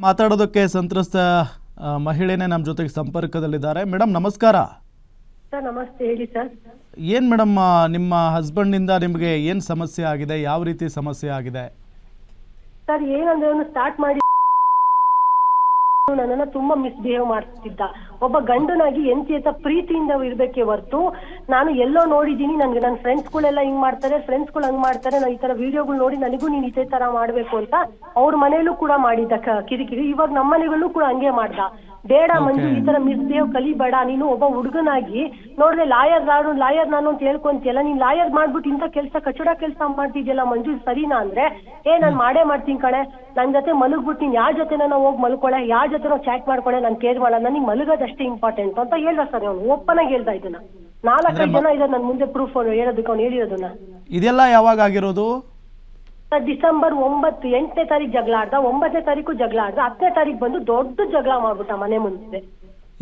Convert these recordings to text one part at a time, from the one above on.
ಮಾತಾಡೋದಕ್ಕೆ ಸಂತ್ರಸ್ತ ಮಹಿಳೆನೇ ನಮ್ಮ ಜೊತೆಗೆ ಸಂಪರ್ಕದಲ್ಲಿದ್ದಾರೆ. ಮೇಡಮ್ ನಮಸ್ಕಾರ. ಸರ್ ನಮಸ್ತೆ, ಹೇಳಿ ಸರ್. ಏನು ಮೇಡಮ್, ನಿಮ್ಮ ಹಸ್ಬೆಂಡ್ನಿಂದ ನಿಮಗೆ ಏನು ಸಮಸ್ಯೆ ಆಗಿದೆ, ಯಾವ ರೀತಿ ಸಮಸ್ಯೆ ಆಗಿದೆ? ಸರ್ ಏನಂದ್ರೆ ಅವನು ಸ್ಟಾರ್ಟ್ ಮಾಡಿ ನನ್ನನ್ನು ತುಂಬಾ ಮಿಸ್ಬಿಹೇವ್ ಮಾಡ್ತಿದ್ದ. ಒಬ್ಬ ಗಂಡನಾಗಿ ಎಂತಿ ಅಂತ ಪ್ರೀತಿಯಿಂದ ಇರ್ಬೇಕೇ ಹೊರ್ತು ನಾನು ಎಲ್ಲೋ ನೋಡಿದೀನಿ, ನನ್ಗೆ ನನ್ನ ಫ್ರೆಂಡ್ಸ್ಗಳೆಲ್ಲ ಹಿಂಗ್ ಮಾಡ್ತಾರೆ, ಫ್ರೆಂಡ್ಸ್ಗಳು ಹಂಗ್ ಮಾಡ್ತಾರೆ, ನಾನು ಈ ತರ ವಿಡಿಯೋಗಳು ನೋಡಿ ನನಗೂ ನೀನ್ ಇದೇ ತರ ಮಾಡ್ಬೇಕು ಅಂತ ಅವ್ರ ಮನೆಯಲ್ಲೂ ಕೂಡ ಮಾಡಿದ್ದ ಕಿರಿಕಿರಿ. ಇವಾಗ ನಮ್ಮ ಮನೆಗಳಲ್ಲೂ ಕೂಡ ಹಂಗೆ ಮಾಡ್ದ. ಬೇಡ ಮಂಜು, ಈ ತರ ಮಿಸ್ಬಿಹೇವ್ ಕಲಿಬೇಡ, ನೀನು ಒಬ್ಬ ಹುಡುಗನಾಗಿ ನೋಡಿದ್ರೆ ಲಾಯರ್ ನಾನು ಅಂತ ಹೇಳ್ಕೊಂತಿಯಲ್ಲ, ನೀನ್ ಲಾಯರ್ ಮಾಡ್ಬಿಟ್ಟು ಇಂಥ ಕಚಡ ಕೆಲಸ ಮಾಡ್ತಿದ್ಯಲ್ಲ ಮಂಜು, ಸರಿನಾ ಅಂದ್ರೆ ನಾನ್ ಮಾಡೇ ಮಾಡ್ತೀನಿ ಕಣೆ, ನನ್ ಜೊತೆ ಮಲಗ್ಬಿಟ್ಟು ನೀನ್ ಯಾರ ಜೊತೆ ನಾನು ಹೋಗಿ ಮಲ್ಕೊಳೆ, ಯಾರ ಜೊತೆ ಚಾಟ್ ಮಾಡ್ಕೊಳೆ, ನಾನು ಕೇರ್ ಮಾಡಲ್ಲ, ನನಗೆ ಮಲಗೋದಷ್ಟೇ ಇಂಪಾರ್ಟೆಂಟ್ ಅಂತ ಹೇಳ್ದ ಸರ್. ಅವನು ಓಪನ್ ಹೇಳ್ದ ಇದನ್ನ. 4-5 ಜನ ಇದ್ದಾರೆ ನನ್ನ ಮುಂದೆ ಪ್ರೂಫ್ ಹೇಳೋದಕ್ಕೆ ಅವ್ನು ಹೇಳಿರೋದನ್ನ. ಇದೆಲ್ಲ ಯಾವಾಗ ಆಗಿರೋದು? ಡಿಸೆಂಬರ್ 8ನೇ ತಾರೀಕು ಜಗಳ ಆಡ್ದ, 9ನೇ ತಾರೀಕು ಜಗಳ ಆಡ್ದ, 10ನೇ ತಾರೀಕು ಬಂದು ದೊಡ್ಡ ಜಗಳ ಮಾಡ್ಬಿಟ್ಟ ಮನೆ ಮುಂದೆ.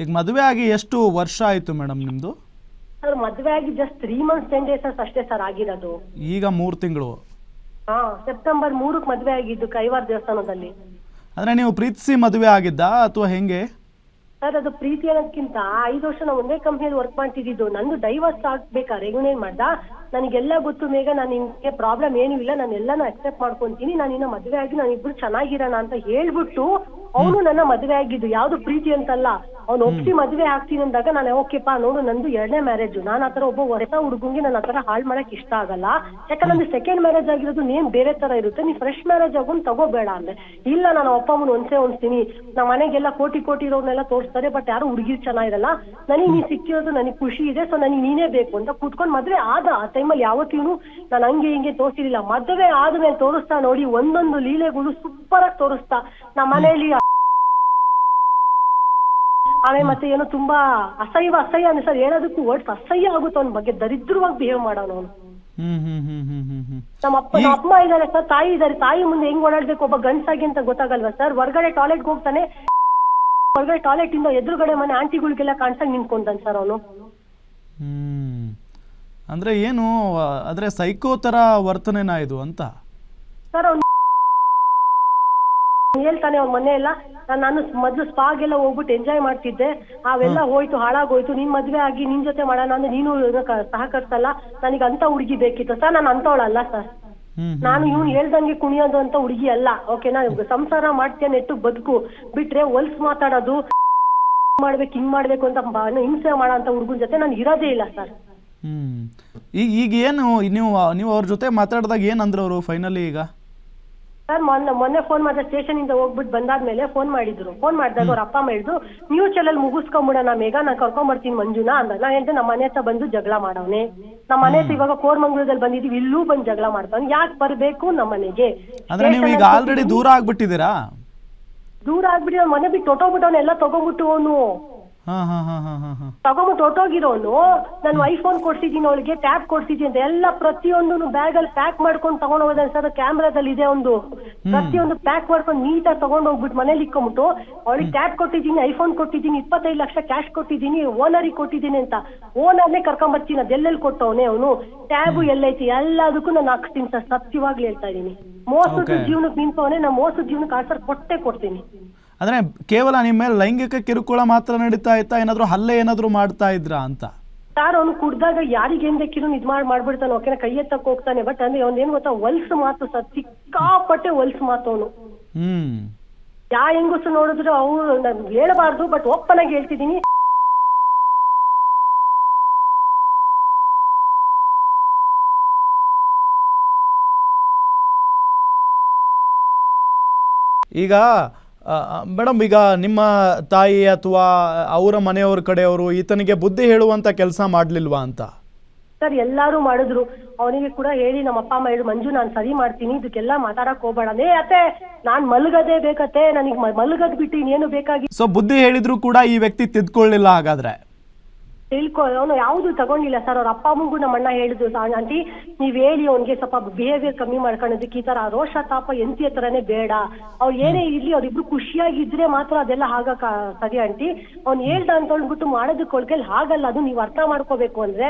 ಈಗ ಮದುವೆ ಆಗಿ ಎಷ್ಟು ವರ್ಷ ಆಯ್ತು ಮೇಡಮ್ ನಿಮ್ದು? ಸರ್ ಮದುವೆ ಆಗಿ ಜಸ್ಟ್ 3 months 10 days ಅಷ್ಟೇ ಸರ್ ಆಗಿರೋದು. ಈಗ 3 ತಿಂಗಳು. ಸೆಪ್ಟೆಂಬರ್ 3ಕ್ಕೆ ಮದುವೆ ಆಗಿದ್ದು ಕೈವಾರ ದೇವಸ್ಥಾನದಲ್ಲಿ. ಅಂದ್ರೆ ನೀವು ಪ್ರೀತಿಸಿ ಮದುವೆ ಆಗಿದ್ದ ಅಥವಾ ಹೆಂಗೆ? ಸರ್ ಅದು ಪ್ರೀತಿ ಅನ್ನೋದಕ್ಕಿಂತ 5 ವರ್ಷ ನಾವು ಒಂದೇ ಕಂಪ್ನಿಯಲ್ಲಿ ವರ್ಕ್ ಮಾಡ್ತಿದ್ದು. ನಂದು ಡೈವರ್ಸ್ ಆಗ್ಬೇಕಾದ್ರೆ ಇವನೇನ್ ಮಾಡ್ದ, ನನಗೆಲ್ಲ ಗೊತ್ತು ಮೇಘ, ನಾನು ನಿನ್ಗೆ ಪ್ರಾಬ್ಲಮ್ ಏನೂ ಇಲ್ಲ, ನಾನು ಎಲ್ಲಾನು ಅಕ್ಸೆಪ್ಟ್ ಮಾಡ್ಕೊಂತೀನಿ, ನಾನು ಇನ್ನ ಮದುವೆ ಆಗಿ ನಾನು ಇಬ್ರು ಚೆನ್ನಾಗಿರೋಣ ಅಂತ ಹೇಳ್ಬಿಟ್ಟು ಅವನು ನನ್ನ ಮದುವೆ ಆಗಿದ್ದು. ಯಾವ್ದು ಪ್ರೀತಿ ಅಂತಲ್ಲ, ಅವ್ನು ಒಪ್ಸಿ ಮದುವೆ ಆಗ್ತೀನಿ ಅಂದಾಗ ನಾನು ಓಕೆಪಾ ನೋಡು, ನಂದು 2ನೇ ಮ್ಯಾರೇಜ್, ನಾನು ಆತರ ಒಬ್ಬ ಹೊಸ ಹುಡುಗಂಗೆ ನಾನು ಆತರ ಹಾಳು ಮಾಡಕ್ ಇಷ್ಟ ಆಗಲ್ಲ, ಯಾಕಂದ್ರೆ ನಂದು 2nd ಮ್ಯಾರೇಜ್ ಆಗಿರೋದು ನೇಮ್ ಬೇರೆ ತರ ಇರುತ್ತೆ, ನೀ ಫ್ರೆಶ್ ಮ್ಯಾರೇಜ್ ಆಗೋನ್ ತಗೋಬೇಡ ಅಂದ್ರೆ. ಇಲ್ಲ, ನಾನು ಅಪ್ಪಮ್ಮನ ಹೊನ್ಸ್ತೀನಿ, ನಮ್ಮ ಮನೆಗೆಲ್ಲ ಕೋಟಿ ಇರೋರ್ನೆಲ್ಲ ತೋರಿಸ್ತಾರೆ, ಬಟ್ ಯಾರು ಹುಡುಗಿರ್ ಚೆನ್ನಾಗಿರಲ್ಲ, ನನಗೆ ನೀ ಸಿಕ್ಕಿರೋದು ನನಗೆ ಖುಷಿ ಇದೆ, ಸೊ ನನಗೆ ನೀನೇ ಬೇಕು ಅಂತ ಕೂತ್ಕೊಂಡು ಮದ್ವೆ ಆದ. ಆ ಟೈಮಲ್ಲಿ ಯಾವತ್ತೂ ನಾನು ಹಂಗೆ ಹಿಂಗೆ ತೋರಿಸಿರ್ಲಿಲ್ಲ. ಮದುವೆ ಆದ್ಮೇಲೆ ತೋರಿಸ್ತಾ ನೋಡಿ ಒಂದೊಂದು ಲೀಲೆಗಳು ಸೂಪರ್ ಆಗಿ ತೋರಿಸ್ತಾ. ನಮ್ಮ ಮನೆಯಲ್ಲಿ ಆಮೇಲೆ ಮತ್ತೆ ಏನೋ ತುಂಬಾ ಅಸಹ್ಯ ಅಂದ್ರೆ ಸರ್, ಹೇಳೋದಕ್ಕೂ ವರ್ಡ್ಸ್ ಅಸಹ್ಯ ಆಗುತ್ತೆ ಅವನ ಬಗ್ಗೆ. ದರಿದ್ರವಾಗಿ ಬಿಹೇವ್ ಮಾಡೋನು ಅವನು. ನಮ್ಮ ಅಮ್ಮ ಇದಾರೆ ಸರ್, ತಾಯಿ ಇದಾರೆ, ತಾಯಿ ಮುಂದೆ ಹೆಂಗ್ ಓಡಾಡ್ಬೇಕು ಒಬ್ಬ ಗಂಡಸಾಗಿ ಅಂತ ಗೊತ್ತಾಗಲ್ವಾ ಸರ್? ಹೊರಗಡೆ ಟಾಯ್ಲೆಟ್ಗೆ ಹೋಗ್ತಾನೆ, ಹೊರಗಡೆ ಟಾಯ್ಲೆಟ್ ಇಂದ ಎದುರುಗಡೆ ಮನೆ ಆಂಟಿಗಳಿಗೆಲ್ಲ ಕಾಣಿಸ್ತಾ ನಿಂತ್ಕೊಂತಾನೆ ಸರ್ ಅವನು. ಅಂದ್ರೆ ಏನು, ಆದ್ರೆ ಸೈಕೋ ತರ ವರ್ತನೆನಾ ಇದು ಅಂತ ಸರ್? ಅವ್ನು ಹೇಳ್ತಾನೆ ಅವ್ನ ಮನೆ ಎಲ್ಲ, ನಾನು ಮೊದ್ಲು ಸ್ಪಾಗೆಲ್ಲ ಹೋಗ್ಬಿಟ್ಟು ಎಂಜಾಯ್ ಮಾಡ್ತಿದ್ದೆ, ಅವೆಲ್ಲ ಹೋಯ್ತು, ಹಾಳಾಗೋಯ್ತು, ನಿನ್ ಮದ್ವೆ ಆಗಿ ನಿನ್ ಜೊತೆ ಮಾಡೋಣ ಅಂದ್ರೆ ನೀನು ಸಹಕರಿಸಲ್ಲ, ನನಗೆ ಅಂತ ಹುಡುಗಿ ಬೇಕಿತ್ತು ಸರ್. ನಾನು ಅಂತವಳಲ್ಲ ಸರ್, ನಾನು ಇವ್ನು ಹೇಳ್ದಂಗೆ ಕುಣಿಯೋದು ಅಂತ ಹುಡುಗಿ ಅಲ್ಲ. ಓಕೆನಾ? ಸಂಸಾರ ಮಾಡ್ತೇನೆ, ನೆಟ್ಟು ಬದುಕು ಬಿಟ್ರೆ ಹೊಲ್ಸ್ ಮಾತಾಡೋದು ಮಾಡ್ಬೇಕು ಹಿಂಗ್ ಮಾಡ್ಬೇಕು ಅಂತ ಹಿಂಸೆ ಮಾಡೋ ಅಂತ ಹುಡುಗನ ಜೊತೆ ನಾನು ಇರೋದೇ ಇಲ್ಲ ಸರ್. ಈಗ ಏನು ನೀವು ಅವ್ರ ಜೊತೆ ಮಾತಾಡಿದಾಗ ಏನಂದ್ರು ಅವರು ಫೈನಲಿ? ಈಗ ಸರ್ ಮೊನ್ನೆ ಫೋನ್ ಮಾಡಿದ, ಸ್ಟೇಷನ್ ಇಂದ ಹೋಗ್ಬಿಟ್ಟು ಬಂದಾದ್ಮೇಲೆ ಫೋನ್ ಮಾಡಿದ್ರು. ಫೋನ್ ಮಾಡಿದಾಗ ಅವ್ರ ಅಪ್ಪ ಹೇಳಿದ್ರು, ಮ್ಯೂಚುವಲ್ ಅಲ್ಲಿ ಮುಗಿಸ್ಕೊಂಡ್ಬಿಡೋಣ ಮೇಘ, ನಾನು ಕರ್ಕೊಂಡ್ಬರ್ತೀನಿ ಮಂಜುನಾ ಅಂದ. ನಾ ಹೇಳ್ದೆ ನಮ್ಮ ಮನೆ ಹತ್ರ ಬಂದು ಜಗಳ ಮಾಡವನೆ, ನಮ್ಮ ಮನೆ ಹತ್ರ ಇವಾಗ ಕೋರ್ಮಂಗ್ಳೂರಲ್ಲಿ ಬಂದಿದೀವಿ, ಇಲ್ಲೂ ಬಂದು ಜಗಳ ಮಾಡ್ತಾನೆ, ಯಾಕೆ ಬರ್ಬೇಕು ನಮ್ಮ ಮನೆಗೆ? ಅಂದ್ರೆ ನೀವು ಈಗ ಆಲ್ರೆಡಿ ದೂರ ಆಗ್ಬಿಟ್ಟಿದ್ದೀರಾ? ದೂರ ಆಗ್ಬಿಟ್ಟು ಮನೆ ಬಿಟ್ಟು ಹೊಟ್ಟೋಗ್ಬಿಟ್ಟವನು, ಎಲ್ಲ ತಗೊಂಡ್ಬಿಟ್ಟು ಅವನು ತಗೊಂಬಿಟ್ಟು ಹೊಟ್ಟೋಗಿರೋನು. ನಾನು ಐಫೋನ್ ಕೊಡ್ಸಿದ್ದೀನಿ ಅವಳಿಗೆ, ಟ್ಯಾಬ್ ಕೊಡ್ಸಿದ್ದೀನಿ ಅಂತ ಎಲ್ಲ ಪ್ರತಿಯೊಂದು ಬ್ಯಾಗ್ ಅಲ್ಲಿ ಪ್ಯಾಕ್ ಮಾಡ್ಕೊಂಡು ತಗೊಂಡ್ ಹೋಗೋದ ಸರ್. ಕ್ಯಾಮ್ರಾದಲ್ಲಿ ಇದೆ ಒಂದು, ಪ್ರತಿಯೊಂದು ಪ್ಯಾಕ್ ಮಾಡ್ಕೊಂಡು ನೀಟಾಗಿ ತಗೊಂಡ್ ಹೋಗ್ಬಿಟ್ಟು ಮನೇಲಿ ಇಕ್ಕೊಂಬಿಟ್ಟು ಅವಳಿಗೆ ಟ್ಯಾಬ್ ಕೊಟ್ಟಿದ್ದೀನಿ, ಐಫೋನ್ ಕೊಟ್ಟಿದ್ದೀನಿ, 25 ಲಕ್ಷ ಕ್ಯಾಶ್ ಕೊಟ್ಟಿದ್ದೀನಿ, ಓನರಿಗೆ ಕೊಟ್ಟಿದ್ದೀನಿ ಅಂತ. ಓನರ್ನೇ ಕರ್ಕೊಂಡ್ ಬರ್ತೀನಿ, ಅದೆಲ್ಲೆಲ್ಲಿ ಕೊಟ್ಟವನೇ ಅವನು, ಟ್ಯಾಬು ಎಲ್ಲೈತಿ, ಎಲ್ಲದಕ್ಕೂ ನಾನು ಹಾಕ್ತೀನಿ ಸರ್. ಸತ್ಯವಾಗ್ಲಿ ಹೇಳ್ತಾ ಇದೀನಿ, ಮೋಸದ ಜೀವನಕ್ಕೆ ನಿಂತವನೇ, ನಾ ಮೋಸದ ಜೀವನಕ್ಕೆ ಆನ್ಸರ್ ಕೊಡ್ತೀನಿ. ಅಂದ್ರೆ ಕೇವಲ ನಿಮ್ಮ ಮೇಲೆ ಲೈಂಗಿಕ ಕಿರುಕುಳ ಮಾತ್ರ ನಡೀತಾ ಇತ್ತಾ, ಏನಾದ್ರು ಹಲ್ಲೆ ಏನಾದ್ರು ಮಾಡ್ತಾ ಇದ್ರಾ ಅಂತ? ಸರ್ ಅವ್ನು ಕುಡ್ದಾಗ ಯಾರಿಗೆ ಏನ್ ಬೇಕಿರೋ ಇದ್ ಮಾಡ್ಬಿಡ್ತಾನೆ, ಓಕೆನಾ, ಕೈ ಎತ್ತಕ್ ಹೋಗ್ತಾನೆ. ಬಟ್ ಅಂದ್ರೆ ಅವ್ನ ಏನ್ ಗೊತ್ತಾ, ಹೊಲ್ಸ್ ಮಾತು ಸರ್, ಸಿಕ್ಕಾಪಟ್ಟೆ ಹೊಲ್ಸ್ ಮಾತು ಅವನು. ಯಾ ಹೆಂಗಸು ನೋಡಿದ್ರು ಅವ್ರು ನಾನು ಹೇಳಬಾರ್ದು, ಬಟ್ ಓಪನ್ ಆಗಿ ಹೇಳ್ತಿದೀನಿ. ಈಗ ಮೇಡಮ್, ಈಗ ನಿಮ್ಮ ತಾಯಿ ಅಥವಾ ಅವರ ಮನೆಯವ್ರ ಕಡೆಯವರು ಈತನಿಗೆ ಬುದ್ಧಿ ಹೇಳುವಂತ ಕೆಲಸ ಮಾಡ್ಲಿಲ್ವಾ ಅಂತ? ಸರ್ ಎಲ್ಲಾರು ಮಾಡಿದ್ರು, ಅವನಿಗೆ ಕೂಡ ಹೇಳಿ ನಮ್ಮ ಅಪ್ಪ ಅಮ್ಮ ಹೇಳಿ, ಮಂಜು ನಾನು ಸರಿ ಮಾಡ್ತೀನಿ, ಇದಕ್ಕೆಲ್ಲ ಮಾತಾಡಕ್ ಹೋಗ್ಬೇಡ, ಅತ್ತೆ ನಾನ್ ಮಲ್ಗದೇ ಬೇಕತ್ತೆ, ನನಗೆ ಮಲ್ಗದ್ ಬಿಟ್ಟು ಇನ್ನೇನು ಬೇಕಾಗಿ. ಸೊ ಬುದ್ಧಿ ಹೇಳಿದ್ರು ಕೂಡ ಈ ವ್ಯಕ್ತಿ ತಿದ್ಕೊಳ್ಳಿಲ್ಲ ಹಾಗಾದ್ರೆ? ಅವನು ಯಾವ್ದು ತಗೊಂಡಿಲ್ಲ ಸರ್. ಅವ್ರ ಅಪ್ಪ ಅಮ್ಮಗೂ ನಮ್ಮ ಅಣ್ಣ ಹೇಳಿದ್ರು, ಆಂಟಿ ನೀವ್ ಹೇಳಿ ಅವ್ನಿಗೆ ಸ್ವಲ್ಪ ಬಿಹೇವಿಯರ್ ಕಮ್ಮಿ ಮಾಡ್ಕೊಳ್ಳೋದಕ್ಕೆ, ಈ ತರ ರೋಷ ತಾಪ ಎಂತಿ ಹತ್ರನೇ ಬೇಡ, ಅವ್ರು ಏನೇ ಇರ್ಲಿ ಅವ್ರಿಬ್ರು ಖುಷಿಯಾಗಿದ್ರೆ ಮಾತ್ರ ಅದೆಲ್ಲ ಆಗಕ್ಕ ಸರಿ ಆಂಟಿ. ಅವ್ನು ಹೇಳ್ದ ಅಂತ ಹೇಳ್ಬಿಟ್ಟು ಮಾಡೋದಕ್ಕೆ ಒಳಗೆಲ್ಲಿ ಹಾಗಲ್ಲ, ಅದು ನೀವ್ ಅರ್ಥ ಮಾಡ್ಕೋಬೇಕು ಅಂದ್ರೆ.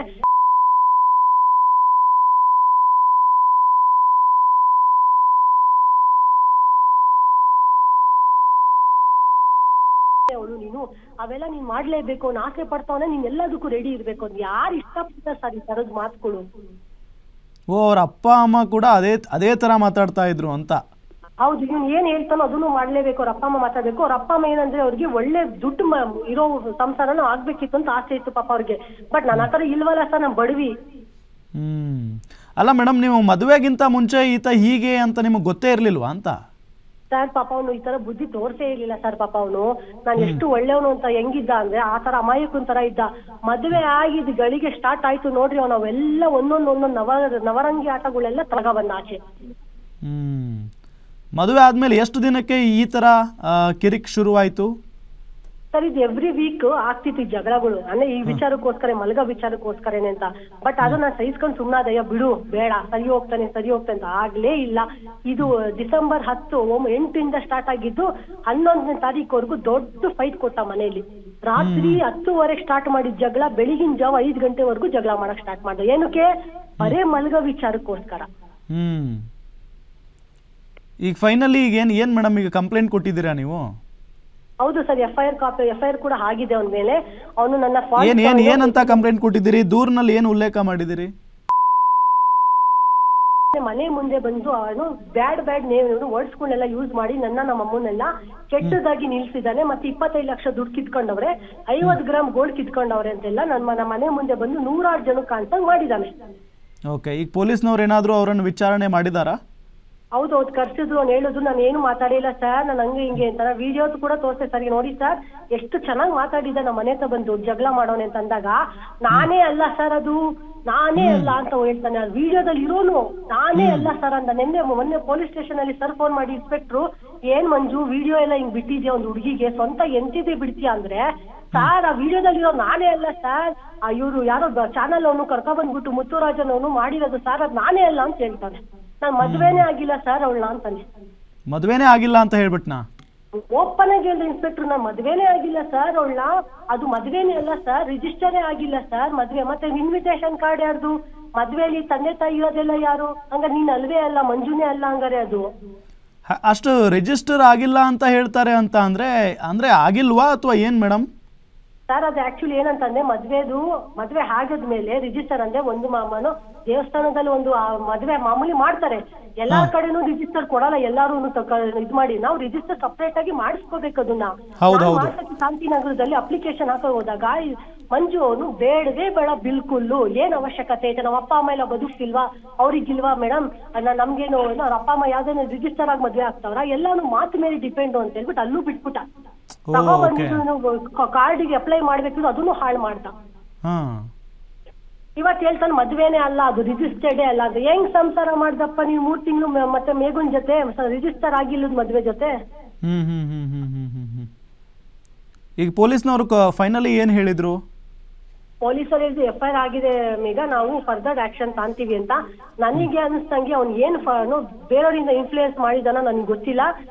ಅವಳು ನೀನು ಅವೆಲ್ಲ ನೀನ್ ಮಾಡ್ಲೇಬೇಕು, ಅವ್ನು ಆಸೆ ಪಡ್ತಾವನೆ, ನೀನ್ ಎಲ್ಲದಕ್ಕೂ ರೆಡಿ ಇರ್ಬೇಕು ಅಂತ. ಯಾರು ಇಷ್ಟಪಡ್ತಾರೆ ಸರ್ ಈ ತರದ್ ಮಾತುಗಳು? ಓ, ಅವ್ರ ಅಪ್ಪ ಅಮ್ಮ ಕೂಡ ಅದೇ ತರ ಮಾತಾಡ್ತಾ ಇದ್ರು ಅಂತ? ಹೌದು, ಇವ್ನು ಏನ್ ಹೇಳ್ತಾನೋ ಅದನ್ನು ಮಾಡ್ಲೇಬೇಕು. ಅವ್ರ ಅಪ್ಪ ಅಮ್ಮ ಮಾತಾಡ್ಬೇಕು. ಅವ್ರ ಅಪ್ಪ ಅಮ್ಮ ಏನಂದ್ರೆ ಅವ್ರಿಗೆ ಒಳ್ಳೆ ದುಡ್ಡು ಇರೋ ಸಂಸಾರನೂ ಆಗ್ಬೇಕಿತ್ತು ಅಂತ ಆಸೆ ಇತ್ತು ಪಾಪ ಅವ್ರಿಗೆ. ಬಟ್ ನನ್ನ ಹತ್ರ ಇಲ್ವಲ್ಲ ಸರ್, ನಮ್ ಬಡವಿ. ಅಲ್ಲ ಮೇಡಮ್, ನೀವು ಮದುವೆಗಿಂತ ಮುಂಚೆ ಈತ ಹೀಗೆ ಅಂತ ನಿಮಗೆ ಗೊತ್ತೇ ಇರ್ಲಿಲ್ವಾ ಅಂತ? ಸರ್ ಪಾಪ ಅವನು ಈ ತರ ಬುದ್ಧಿ ತೋರ್ಸೇ ಇರ್ಲಿಲ್ಲ ಸರ್. ಪಾಪ ಅವನು ನಾನು ಎಷ್ಟು ಒಳ್ಳೆಯವನು ಅಂತ ಹೆಂಗಿದ್ದ ಅಂದ್ರೆ ಆ ತರ ಅಮಾಯಕನ್ ತರ ಇದ್ದ. ಮದುವೆ ಆಗಿದ್ ಗಳಿಗೆ ಸ್ಟಾರ್ಟ್ ಆಯ್ತು ನೋಡ್ರಿ, ನಾವೆಲ್ಲ ಒಂದೊಂದು ನವರಂಗಿ ಆಟಗಳೆಲ್ಲ ತಗ ಬಂದ ಆಚೆ. ಮದುವೆ ಆದ್ಮೇಲೆ ಎಷ್ಟು ದಿನಕ್ಕೆ ಈ ತರ ಕಿರಿಕ್ ಶುರುವಾಯ್ತು? ಸರ್ ಇದು ಎವ್ರಿ ವೀಕ್ ಆಗ್ತಿತ್ತು ಈ ಜಗಳಗಳು, ಅಂದ್ರೆ ಈ ವಿಚಾರಕ್ಕೋಸ್ಕರ, ಮಲಗ ವಿಚಾರಕ್ಕೋಸ್ಕರನೇ ಅಂತ. ಬಟ್ ಅದು ನಾನು ಸಹಿಸ್ಕೊಂಡು ಸುಮ್ಮನಾದಯ್ಯ, ಬಿಡು ಬೇಡ, ಸರಿ ಹೋಗ್ತಾನೆ ಅಂತ. ಆಗ್ಲೇ ಇಲ್ಲ. ಇದು ಡಿಸೆಂಬರ್ 10 8 ಸ್ಟಾರ್ಟ್ ಆಗಿದ್ದು 11ನೇ ತಾರೀಕುವರೆಗೂ ದೊಡ್ಡ ಫೈಟ್ ಕೊಟ್ಟ ಮನೆಯಲ್ಲಿ. ರಾತ್ರಿ 10:30 ಸ್ಟಾರ್ಟ್ ಮಾಡಿದ ಜಗಳ ಬೆಳಿಗಿನ ಜಾವ 5 ಗಂಟೆವರೆಗೂ ಜಗಳ ಮಾಡಕ್ ಸ್ಟಾರ್ಟ್ ಮಾಡ್ದೆ. ಏನಕ್ಕೆ? ಬರೇ ಮಲಗ ವಿಚಾರಕ್ಕೋಸ್ಕರ. ಈಗ ಫೈನಲಿ ಈಗ ಏನ್ ಮೇಡಮ್, ಈಗ ಕಂಪ್ಲೇಂಟ್ ಕೊಟ್ಟಿದ್ದೀರಾ ನೀವು? ಹೌದು ಸರ್, ಎಫ್ಐಆರ್ ಕೂಡ ಆಗಿದೆ ಅವನ ಮೇಲೆ. ಅವನು ನನ್ನ ಏನಂತ ಕಂಪ್ಲೇಂಟ್ ಕೊಟ್ಟಿದ್ದೀರಿ? ದೂರಿನಲ್ಲಿ ಏನು ಉಲ್ಲೇಖ ಮಾಡಿದಿರಿ? ಮನೆ ಮುಂದೆ ಬಂದು ಅವನು ಬ್ಯಾಡ್ ವರ್ಡ್ಸ್ಗಳನ್ನೆಲ್ಲ ಯೂಸ್ ಮಾಡಿ ನಮ್ಮ ಅಮ್ಮನ್ನೆಲ್ಲ ಕೆಟ್ಟದಾಗಿ ನಿಲ್ಸಿದ್ದಾನೆ. ಮತ್ತೆ 25 ಲಕ್ಷ ದುಡ್ಡು ಕಿತ್ಕೊಂಡವ್ರೆ, 50 ಗ್ರಾಮ್ ಗೋಲ್ಡ್ ಕಿತ್ಕೊಂಡವ್ರೆ ಅಂತೆಲ್ಲ ನನ್ನ ಮನೆ ಮುಂದೆ ಬಂದು 106 ಜನ ಕಾಣ್ತಂಗ್ ಮಾಡಿದ್ದಾನೆ. ಓಕೆ, ಈಗ ಪೊಲೀಸ್ನವ್ರು ಏನಾದ್ರು ಅವರನ್ನು ವಿಚಾರಣೆ ಮಾಡಿದಾರಾ? ಹೌದು, ಕರ್ಸಿದ್ರು. ಅವ್ನು ಹೇಳುದು ನಾನು ಏನು ಮಾತಾಡಿಲ್ಲ ಸರ್, ನಾನು ಹಂಗೆ ಹಿಂಗೆ ಅಂತ. ವಿಡಿಯೋ ಕೂಡ ತೋರಿಸ್ತೆ ಸರ್, ನೋಡಿ ಸರ್ ಎಷ್ಟು ಚೆನ್ನಾಗಿ ಮಾತಾಡಿದ್ದ ನಮ್ಮ ಮನೆ ಹತ್ರ ಬಂದು ಜಗಳ ಮಾಡೋನೆ ಅಂತ ಅಂದಾಗ, ನಾನೇ ಅಲ್ಲ ಸರ್ ಅದು, ನಾನೇ ಅಲ್ಲ ಅಂತ ಹೇಳ್ತಾನೆ. ಆ ವಿಡಿಯೋದಲ್ಲಿ ಇರೋನು ನಾನೇ ಅಲ್ಲ ಸರ್ ಅಂತ. ಮೊನ್ನೆ ಪೊಲೀಸ್ ಸ್ಟೇಷನ್ ಅಲ್ಲಿ ಸರ್ ಫೋನ್ ಮಾಡಿ, ಇನ್ಸ್ಪೆಕ್ಟ್ರು ಏನ್ ಮಂಜು ವಿಡಿಯೋ ಎಲ್ಲ ಹಿಂಗ್ ಬಿಟ್ಟಿದ್ಯಾ ಒಂದು ಹುಡುಗಿಗೆ, ಸ್ವಂತ ಎಂತಿದೆ ಬಿಡ್ತೀಯ ಅಂದ್ರೆ, ಸರ್ ಆ ವಿಡಿಯೋದಲ್ಲಿ ಇರೋ ನಾನೇ ಅಲ್ಲ ಸರ್, ಇವ್ರು ಯಾರೋ ಚಾನಲ್ ಅವನು ಕರ್ಕ ಬಂದ್ಬಿಟ್ಟು ಮುತ್ತುರಾಜನ್ ಅವನು ಮಾಡಿರೋದು ಸರ್, ಅದು ನಾನೇ ಅಲ್ಲ ಅಂತ ಹೇಳ್ತಾನೆ. ನಾನ್ ಮದ್ವೆನೇ ಆಗಿಲ್ಲ ಸರ್ ಅವಳನ್ನ ಅಂತಾನೆ. ಮದ್ವೆನೇ ಆಗಿಲ್ಲ ಅಂತ ಹೇಳ್ಬಿಟ್ನಾ? ಓಪನ್ ಆಗಿ ಹೇಳಿದ್ರೆ ಇನ್ಸ್ಪೆಕ್ಟರ್, ನಾನ್ ಮದ್ವೆನೇ ಆಗಿಲ್ಲ ಸರ್ ಅವಳನ್ನ, ಅದು ಮದ್ವೆನೇ ಅಲ್ಲ ಸರ್, ರಿಜಿಸ್ಟರೇ ಆಗಿಲ್ಲ ಸರ್ ಮದ್ವೆ. ಮತ್ತೆ ಇನ್ವಿಟೇಷನ್ ಕಾರ್ಡ್ ಯಾರ್ದು? ಮದ್ವೆಯಲ್ಲಿ ತಂದೆ ತಾಯಿ ಇರೋದೆಲ್ಲ ಯಾರು? ಹಂಗ ನೀನ್ ಅಲ್ವೇ ಅಲ್ಲ, ಮಂಜುನೇ ಅಲ್ಲ ಹಂಗಾರೆ ಅದು. ಅಷ್ಟು ರಿಜಿಸ್ಟರ್ ಆಗಿಲ್ಲ ಅಂತ ಹೇಳ್ತಾರೆ ಅಂತ ಅಂದ್ರೆ ಆಗಿಲ್ವಾ ಅಥವಾ ಏನ್ ಮೇಡಮ್? ಸರ್ ಅದು ಆಕ್ಚುಲಿ ಏನಂತಂದ್ರೆ, ಮದ್ವೆ ಆಗಿದ್ಮೇಲೆ ರಿಜಿಸ್ಟರ್ ಅಂದ್ರೆ ಒಂದು ಮಾಮನು ದೇವಸ್ಥಾನದಲ್ಲಿ ಒಂದು ಮದ್ವೆ ಮಾಮೂಲಿ ಮಾಡ್ತಾರೆ, ಎಲ್ಲಾ ಕಡೆನೂ ರಿಜಿಸ್ಟರ್ ಕೊಡಲ್ಲ, ಎಲ್ಲಾರು ಇದ್ ಮಾಡಿ. ನಾವು ರಿಜಿಸ್ಟರ್ ಸಪರೇಟ್ ಆಗಿ ಮಾಡಿಸ್ಕೋಬೇಕು ಅದನ್ನ. ಶಾಂತಿನಗರದಲ್ಲಿ ಅಪ್ಲಿಕೇಶನ್ ಹಾಕೋ ಹೋದಾಗ ಮಂಜು ಅವನು ಬೇಡವೇ ಬೇಡ ಬಿಲ್ಕುಲ್ಲು, ಏನ್ ಅವಶ್ಯಕತೆ ಐತೆ, ನಮ್ಮ ಅಪ್ಪ ಅಮ್ಮ ಎಲ್ಲ ಬದುಕ್ತಿಲ್ವಾ, ಅವ್ರಿಗಿಲ್ವಾ ಮೇಡಮ್, ನಮ್ಗೇನು ಅವ್ರ ಅಪ್ಪ ಅಮ್ಮ ಯಾವ್ದೇನು ರಿಜಿಸ್ಟರ್ ಆಗಿ ಮದ್ವೆ ಆಗ್ತಾವ್ರ, ಎಲ್ಲಾನು ಮಾತು ಮೇಲೆ ಡಿಪೆಂಡ್ ಅಂತ ಹೇಳ್ಬಿಟ್ಟು ಅಲ್ಲೂ ಬಿಟ್ಬಿಟ್ಟ. ಕಾರ್ಡಿಗೆ ಅಪ್ಲೈ ಮಾಡ್ಬೇಕು, ಅದನ್ನು ಹಾಳು ಮಾಡ್ತಾ. ಇವತ್ತು ಹೇಳ್ತಾನೆ ಮದ್ವೆನೇ ಅಲ್ಲ ಅದು, ರಿಜಿಸ್ಟರ್ಡೇ ಅಲ್ಲ ಅದು. ಹೆಂಗ್ ಸಂಸಾರ ಮಾಡ್ದಪ್ಪ ನೀವು 3 ತಿಂಗಳು ಮತ್ತೆ ಮೇಗುನ್ ಜೊತೆ ರಿಜಿಸ್ಟರ್ ಆಗಿಲ್ಲದ ಮದ್ವೆ ಜೊತೆ? ಈಗ ಪೊಲೀಸ್ನವರು ಫೈನಲಿ ಏನ್ ಹೇಳಿದ್ರು? ಪೊಲೀಸರು ಹೇಳಿದ್ರು ಎಫ್ಐಆರ್ ಆಗಿದೆ ಮೇಘ, ನಾವು ಫರ್ದರ್ ಆಕ್ಷನ್ ತಾಂತೀವಿ ಅಂತ. ನನಗೆ ಅನಿಸ್ತಂಗೆ ಅವ್ನು ಏನು ಬೇರೆಯವರಿಂದ ಇನ್ಫ್ಲೂಯೆನ್ಸ್ ಮಾಡಿದಾನ ನನ್ಗೆ ಗೊತ್ತಿಲ್ಲ,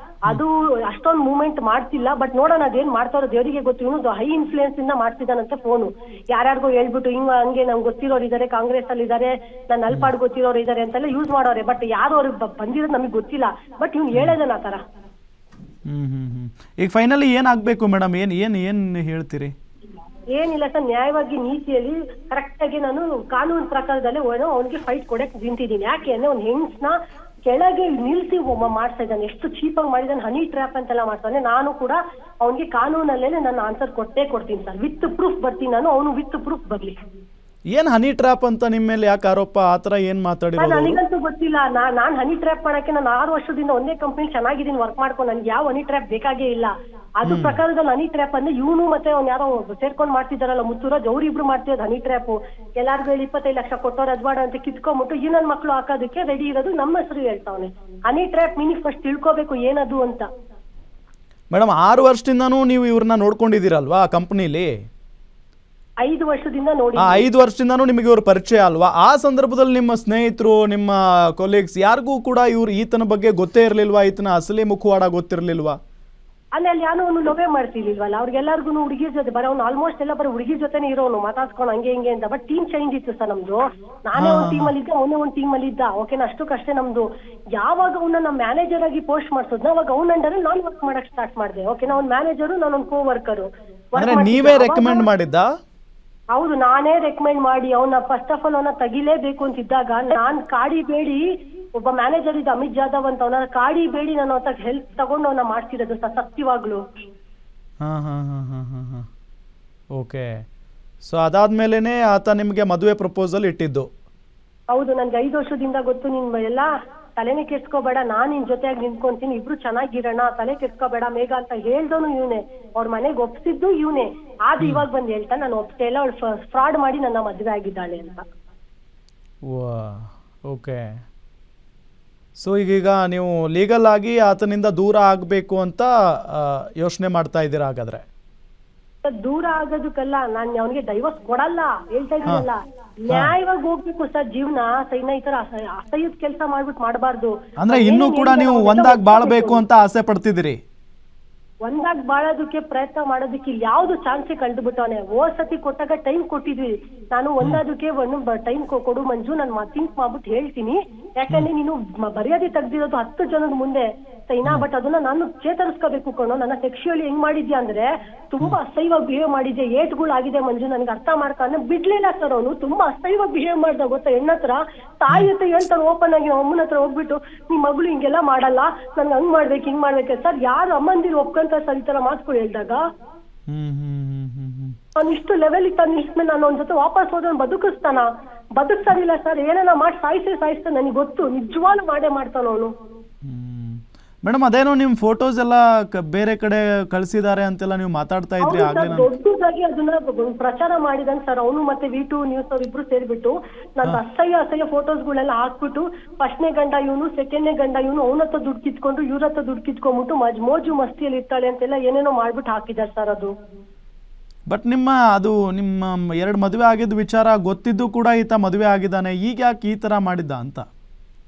ಅದು ಅಷ್ಟೊಂದು ಮೂವ್ಮೆಂಟ್ ಮಾಡ್ತಿಲ್ಲ. ಬಟ್ ನೋಡೋಣ ಅದೇನ್ ಮಾಡ್ತಾರೋ ದೇವರಿಗೆ ಗೊತ್ತು. ಇವನು ಹೈ ಇನ್ಫ್ಲೂಯೆನ್ಸ್ ಇಂದ ಮಾಡ್ತಿದ್ದಾನಂತೆ ಫೋನು, ಯಾರ್ಯಾರಿಗೋ ಹೇಳ್ಬಿಟ್ಟು ಹಂಗೆ ನಮ್ಗೆ ಗೊತ್ತಿರೋರು ಇದಾರೆ, ಕಾಂಗ್ರೆಸ್ ಅಲ್ಲಿ ಇದಾರೆ, ನನ್ನ ಅಲ್ಪಾಡ್ ಗೊತ್ತಿರೋರು ಇದಾರೆ ಅಂತೆಲ್ಲ ಯೂಸ್ ಮಾಡೋರೆ. ಬಟ್ ಯಾರು ಅವ್ರಿಗೆ ಬಂದಿರೋದು ನಮಗೆ ಗೊತ್ತಿಲ್ಲ, ಬಟ್ ಇವ್ನು ಹೇಳೋದನ್ನ ಆ ತರ. ಈಗ ಫೈನಲಿ ಏನಾಗ್ಬೇಕು ಮೇಡಮ್? ಏನ್ ಹೇಳ್ತೀರಿ? ಏನಿಲ್ಲ ಸರ್, ನ್ಯಾಯವಾಗಿ ನೀತಿಯಲ್ಲಿ ಕರೆಕ್ಟ್ ಆಗಿ ನಾನು ಕಾನೂನು ಪ್ರಕಾರದಲ್ಲಿ ಅವ್ನಿಗೆ ಫೈಟ್ ಕೊಡಕ್ ನಿಂತಿದ್ದೀನಿ. ಯಾಕೆ ಅಂದ್ರೆ ಅವ್ನು ಹೆಂಗ್ಸ್ನ ಕೆಳಗೆ ನಿಲ್ಸಿ ಮಾಡ್ತಾ ಇದ್ದಾನೆ, ಎಷ್ಟು ಚೀಪಾಗಿ ಮಾಡಿದಾನೆ, ಹನಿ ಟ್ರ್ಯಾಪ್ ಅಂತೆಲ್ಲ ಮಾಡ್ತಾನೆ. ನಾನು ಕೂಡ ಅವ್ನಿಗೆ ಕಾನೂನಲ್ಲೇ ನನ್ನ ಆನ್ಸರ್ ಕೊಡ್ತೀನಿ ಸರ್, ವಿತ್ ಪ್ರೂಫ್ ಬರ್ತೀನಿ ನಾನು, ಅವನು ವಿತ್ ಪ್ರೂಫ್ ಬರ್ಲಿ. ಏನ್ ಹನಿ ಟ್ರ್ಯಾಪ್ ಅಂತ ನಿಮ್ಮ ಮೇಲೆ ಯಾಕೆ ಆರೋಪ? ಆತರ ಏನ್ ಮಾತಾಡಿರೋದು? ನನಗಂತೂ ಗೊತ್ತಿಲ್ಲ. ನಾನ್ ಹನಿ ಟ್ರ್ಯಾಪ್ ಮಾಡಕ್ಕೆ ನಾನು 6 ವರ್ಷದಿಂದ ಒಂದೇ ಕಂಪ್ನಿ ಚೆನ್ನಾಗಿದ್ದೀನಿ ವರ್ಕ್ ಮಾಡ್ಕೊಂಡು, ನನ್ಗೆ ಯಾವ ಹನಿ ಟ್ರ್ಯಾಪ್ ಬೇಕಾಗೇ ಇಲ್ಲ. ಅದು ಪ್ರಕಾರದಲ್ಲಿ ಹನಿ ಟ್ರ್ಯಾಪ್ ಅಂದ್ರೆ ಇವನು ಮತ್ತೆ ಅವ್ನು ಯಾರೋ ಸೇರ್ಕೊಂಡು ಮಾಡ್ತಿದಾರಲ್ಲ ಮುತ್ತುರಾಜ್, ಅವ್ರಿಬ್ರು ಮಾಡ್ತಿರೋದು ಹನಿ ಟ್ರ್ಯಾಪ್. ಎಲ್ಲಾರ್ಗು 25 ಲಕ್ಷ ಕೊಟ್ಟವ್ರು ಅದ್ವಾಡ ಅಂತ ಕಿತ್ಕೊಂಡ್ಬಿಟ್ಟು ಈ ನನ್ ಮಕ್ಳು ಹಾಕೋದಕ್ಕೆ ರೆಡಿ ಇರೋದು ನಮ್ಮ ಹೆಸರು ಹೇಳ್ತಾವನೆ. ಹನಿ ಟ್ರ್ಯಾಪ್ ಮೀನಿಂಗ್ ಫಸ್ಟ್ ತಿಳ್ಕೋಬೇಕು ಏನದು ಅಂತ. ಮೇಡಮ್ 6 ವರ್ಷದಿಂದನೂ ನೀವು ಇವ್ರನ್ನ ನೋಡ್ಕೊಂಡಿದ್ದೀರಲ್ವಾ ಕಂಪ್ನಿಲಿ? 5 ವರ್ಷದಿಂದ ನೋಡಿ. 5 ವರ್ಷದಿಂದನೂ ನಿಮಗೆ ಇವ್ರ ಪರಿಚಯ ಅಲ್ವಾ? ಆ ಸಂದರ್ಭದಲ್ಲಿ ನಿಮ್ಮ ಸ್ನೇಹಿತರು, ನಿಮ್ಮ ಕೊಲೀಗ್ಸ್ ಯಾರಿಗೂ ಕೂಡ ಈತನ ಬಗ್ಗೆ ಗೊತ್ತೇ ಇರ್ಲಿಲ್ವಾ? ಈತನ ಅಸಲಿ ಮುಖವಾಡ ಗೊತ್ತಿರ್ಲಿಲ್ವಾ? ಅಲ್ಲಿ ಯಾರು ಅವನು ಲೋಬೆ ಮಾಡ್ತಿರ್ಲಿಲ್ವಲ್ಲ, ಅವ್ರಿಗೆಲ್ಲರಿಗೂ ಹುಡುಗಿರ್ ಜೊತೆ ಬರೋ ಅವ್ನು ಆಲ್ಮೋಸ್ಟ್ ಎಲ್ಲ ಬರೋ ಹುಡುಗಿರ್ ಜೊತೆನೇ ಇರೋನು, ಮಾತಾಡ್ಸ್ಕೊಂಡು ಹಂಗೆ ಹಿಂಗೆ ಅಂತ. ಬಟ್ ಟೀಮ್ ಚೇಂಜ್ ಇತ್ತು ಸರ್ ನಮ್ದು. ನಾನೇ ಒಂದು ಟೀಮಲ್ಲಿ ಇದ್ದೆ, ಅವನೇ ಒಂದು ಟೀಮಲ್ಲಿ ಇದ್ದ. ಓಕೆನಾ, ಅಷ್ಟಕ್ಕಷ್ಟೇ ನಮ್ದು. ಯಾವಾಗ ಅವನ್ನ ನಮ್ಮ ಮ್ಯಾನೇಜರ್ ಆಗಿ ಪೋಸ್ಟ್ ಮಾಡ್ಸೋದ್ನ ಅವಾಗ ಅವ್ನ ಅಂಡರ್ ನಾನು ವರ್ಕ್ ಮಾಡಕ್ ಸ್ಟಾರ್ಟ್ ಮಾಡಿದೆ. ಓಕೆನಾ, ಅವ್ನ ಮ್ಯಾನೇಜರು, ನಾನೊಂದು ಕೋ ವರ್ಕರು. ಅಂದ್ರೆ ನೀವೇ ರೆಕಮೆಂಡ್ ಮಾಡಿದ್ದಾ? ಹೌದು, ನಾನೇ ರೆಕಮೆಂಡ್ ಮಾಡಿ ಅವನ ಫಸ್ಟ್ ಆಫ್ ಆಲ್ ಅವನ ತೆಗಿಲೇಬೇಕು ಅಂತಿದ್ದಾಗ ನಾನ್ ಕಾಡಿ ಬೇಡಿ, ಒಬ್ಬ ಮ್ಯಾನೇಜರ್ ಇದ್ದ ಅಮಿತ್ ಜಾಧವ್ ಅಂತ, ಅವನ ಕಾಡಿ ಬೇಡಿ ನಾನು ಅವತ್ತ ಹೆಲ್ಪ್ ತಗೊಂಡು ಅವನ ಮಾಡ್ತಿರೋದು ಸತ್ಯವಾಗ್ಲು. ಓಕೆ. ಸೊ ಅದಾದ್ಮೇಲೆನೆ ಆತ ನಿಮ್ಗೆ ಮದುವೆ ಪ್ರಪೋಸಲ್ ಇಟ್ಟಿದ್ದು? ಹೌದು, ನನ್ಗೆ 5 ವರ್ಷದಿಂದ ಗೊತ್ತು. ನಿನ್ ಎಲ್ಲ ತಲೆನೇ ಕೆಡ್ಸ್ಕೋಬೇಡ, ನಾನ್ ನಿನ್ ಜೊತೆಯಾಗಿ ನಿಂತ್ಕೊಂತೀನಿ, ಇಬ್ರು ಚೆನ್ನಾಗಿರೋಣ, ತಲೆ ಕೆಡ್ಸ್ಕೋಬೇಡ ಮೇಘ ಅಂತ ಹೇಳ್ದವನು ಇವನೇ. ಅವ್ರ ಮನೆಗೆ ಒಪ್ಸಿದ್ದು ಇವನೇ. ಆದ್ರೆ ಇವಾಗ ಬಂದು ಹೇಳ್ತಾ ನಾನು ಒಪ್ತೇ ಇಲ್ಲ, ಅವಳು ಫ್ರಾಡ್ ಮಾಡಿ ನನ್ನ ಮದುವೆ ಆಗಿದ್ದಾಳೆ ಅಂತ. ಓಕೆ. ಸೊ ಈಗೀಗ ನೀವು ಲೀಗಲ್ ಆಗಿ ಆತನಿಂದ ದೂರ ಆಗಬೇಕು ಅಂತ ಯೋಚನೆ ಮಾಡ್ತಾ ಇದ್ದೀರಾ ಹಾಗಾದ್ರೆ? ದೂರ ಆಗೋದಕ್ಕಲ್ಲ, ನಾನು ಅವನಿಗೆ ಡೈವರ್ಸ್ ಕೊಡಲ್ಲ ಹೇಳ್ತಾ ಇದ್ದೀನಲ್ಲ. ನ್ಯಾಯವಾಗಿ ಹೋಗ್ಬೇಕು ಸರ್ ಜೀವನ. ಈ ತರ ಅಸಹ್ಯದ ಕೆಲಸ ಮಾಡ್ಬಿಟ್ಟು ಮಾಡಬಾರ್ದು. ಅಂದ್ರೆ ಇನ್ನೂ ಕೂಡ ನೀವು ಒಂದಾಗಿ ಬಾಳ್ಬೇಕು ಅಂತ ಆಸೆ ಪಡ್ತಿದ್ದೀರಿ? ಒಂದಾಗಿ ಬಾಳೋದಕ್ಕೆ ಪ್ರಯತ್ನ ಮಾಡೋದಕ್ಕೆ ಯಾವ್ದು ಚಾನ್ಸೇ ಕಳೆದುಬಿಟ್ಟವನೆ. ಹೋದ್ ಸತಿ ಕೊಟ್ಟಾಗ ಟೈಮ್ ಕೊಟ್ಟಿದ್ವಿ, ನಾನು ಒಂದಾದಕ್ಕೆ ಒಂದು ಟೈಮ್ ಕೊಡು ಮಂಜು, ನಾನು ಥಿಂಕ್ ಮಾಡ್ಬಿಟ್ಟು ಹೇಳ್ತೀನಿ. ಯಾಕಂದ್ರೆ ನೀನು ಮರ್ಯಾದೆ ತೆಗ್ದಿರೋದು 10 ಜನದ ಮುಂದೆ ಸೈನಾ. ಬಟ್ ಅದನ್ನ ನಾನು ಚೇತರಿಸ್ಕೋಬೇಕು ಕಣೋ. ನನ್ನ ಸೆಕ್ಷುಯಲಿ ಹೆಂಗ್ ಮಾಡಿದ್ಯಾ ಅಂದ್ರೆ ತುಂಬಾ ಅಸಹ್ಯವಾಗಿ ಬಿಹೇವ್ ಮಾಡಿದ್ಯಾ, ಏಟ್ಗಳು ಆಗಿದೆ ಮಂಜು, ನನಗೆ ಅರ್ಥ ಮಾಡ್ಕೊಂಡು ಬಿಡ್ಲಿಲ್ಲ ಸರ್. ಅವನು ತುಂಬಾ ಅಸಹ್ಯವಾಗಿ ಬಿಹೇವ್ ಮಾಡ್ದ ಗೊತ್ತಾ. ಹೆಣ್ಣತ್ರ ತಾಯಿ ಹತ್ರ ಹೇಳ್ತಾನೆ ಓಪನ್ ಆಗಿ, ಅಮ್ಮನ ಹತ್ರ ಹೋಗ್ಬಿಟ್ಟು ನಿಮ್ ಮಗಳು ಹಿಂಗೆಲ್ಲ ಮಾಡಲ್ಲ, ನನ್ಗೆ ಹಂಗ್ ಮಾಡ್ಬೇಕು ಹಿಂಗ್ ಮಾಡ್ಬೇಕು. ಸರ್ ಯಾರು ಅಮ್ಮಂದಿರು ಒಪ್ಕೊಂತ ಸರ್ ಈ ತರ ಮಾತುಗಳು ಹೇಳಿದಾಗ? ನಾನು ಇಷ್ಟು ಲೆವೆಲ್ ಇತ್ತು ನಿಲ್ಸ್ಮೇಲೆ ನಾನು ಅವ್ನ ಜೊತೆ ವಾಪಸ್ ಹೋದವನು ಬದುಕ್ತಾನಿಲ್ಲ ಸರ್. ಏನಾನ ಮಾಡಿ ಸಾಯಿಸ್ತಾನೆ, ನನಗೆ ಗೊತ್ತು. ನಿಜವಾಗ್ಲೂ ಮಾಡೇ ಮಾಡ್ತಾನ ಅವನು. ಮೇಡಮ್, ಅದೇನೋ ನಿಮ್ ಫೋಟೋಸ್ ಎಲ್ಲ ಬೇರೆ ಕಡೆ ಕಳ್ಸಿದ್ದಾರೆ ಅಂತೆಲ್ಲ ನೀವು ಮಾತಾಡ್ತಾ ಇದ್ರಿ ಆಗ್ಲೇ. ದೊಡ್ಡದಾಗಿ ಅದನ್ನ ಪ್ರಚಾರ ಮಾಡಿದಾನೆ ಸರ್ ಅವನು ಮತ್ತೆ V2 ನ್ಯೂಸ್ ಅವ್ರು ಇಬ್ರು ಸೇರ್ಬಿಟ್ಟು. ನನ್ನ ಅಸಹ್ಯ ಫೋಟೋಸ್ಗಳೆಲ್ಲ ಹಾಕ್ಬಿಟ್ಟು ಫಸ್ಟ್ನೇ ಗಂಡ ಇವನು, ಸೆಕೆಂಡ್ನೇ ಗಂಡ ಇವನು, ಅವನತ್ರ ದುಡ್ಡು ಕಿತ್ಕೊಂಡು ಇವ್ರ ಹತ್ರ ದುಡ್ಡು ಕಿತ್ಕೊಂಡ್ಬಿಟ್ಟು ಮೋಜು ಮಸ್ತಿಯಲ್ಲಿ ಇರ್ತಾಳೆ ಅಂತೆಲ್ಲ ಏನೇನೋ ಮಾಡ್ಬಿಟ್ಟು ಹಾಕಿದ್ದಾರೆ ಸರ್ ಅದು. ಬಟ್ ನಿಮ್ಮ 2 ಮದುವೆ ಆಗಿದ್ದ ವಿಚಾರ ಗೊತ್ತಿದ್ದು ಕೂಡ ಈತ ಮದುವೆ ಆಗಿದ್ದಾನೆ, ಈಗ ಯಾಕೆ ಈ ತರ ಮಾಡಿದ್ದ ಅಂತ?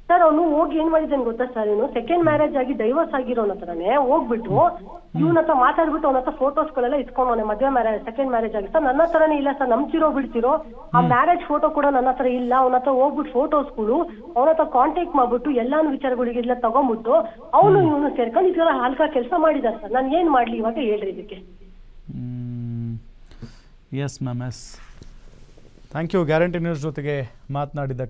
ಸರ್ ಅವನು ಹೋಗಿ ಏನ್ ಮಾಡಿದ್ದಾನೆ ಗೊತ್ತಾ ಸರ್, ಇವನು ಸೆಕೆಂಡ್ ಮ್ಯಾರೇಜ್ ಆಗಿ ಡೈವರ್ಸ್ ಆಗಿರೋನ ಹತ್ರನೇ ಹೋಗ್ಬಿಟ್ಟು ಇವನ ಹತ್ರ ಮಾತಾಡ್ಬಿಟ್ಟು ಅವನ ಹತ್ರ ಫೋಟೋಸ್ಗಳೆಲ್ಲ ಇಸ್ಕೊಂಡವನೆ. ಮದುವೆ ಮ್ಯಾರೇಜ್ ಸೆಕೆಂಡ್ ಮ್ಯಾರೇಜ್ ಆಗಿ ಸರ್ ನನ್ನ ಹತ್ರನೇ ಇಲ್ಲ ಸರ್, ನಂಬ್ತಿರೋ ಬಿಡ್ತಿರೋ. ಆ ಮ್ಯಾರೇಜ್ ಫೋಟೋ ಕೂಡ ನನ್ನ ಹತ್ರ ಇಲ್ಲ. ಅವನ ಹತ್ರ ಹೋಗ್ಬಿಟ್ಟು ಫೋಟೋಸ್ಗಳು ಅವನ ಹತ್ರ ಕಾಂಟ್ಯಾಕ್ಟ್ ಮಾಡ್ಬಿಟ್ಟು ಎಲ್ಲಾನು ವಿಚಾರಗಳಿಗೆಲ್ಲ ತಗೊಂಡ್ಬಿಟ್ಟು ಅವನು ಇವನು ಸೇರ್ಕೊಂಡು ಇದೆಲ್ಲ ಹಲ್ಕ ಕೆಲಸ ಮಾಡಿದಾರೆ ಸರ್. ನಾನು ಏನ್ ಮಾಡ್ಲಿ ಇವಾಗ ಹೇಳ್ರಿ ಇದಕ್ಕೆ? Yes ma'am, yes. Thank you guarantee news ಜೊತೆಗೆ ಮಾತನಾಡಿದ್ದಕ್ಕೆ.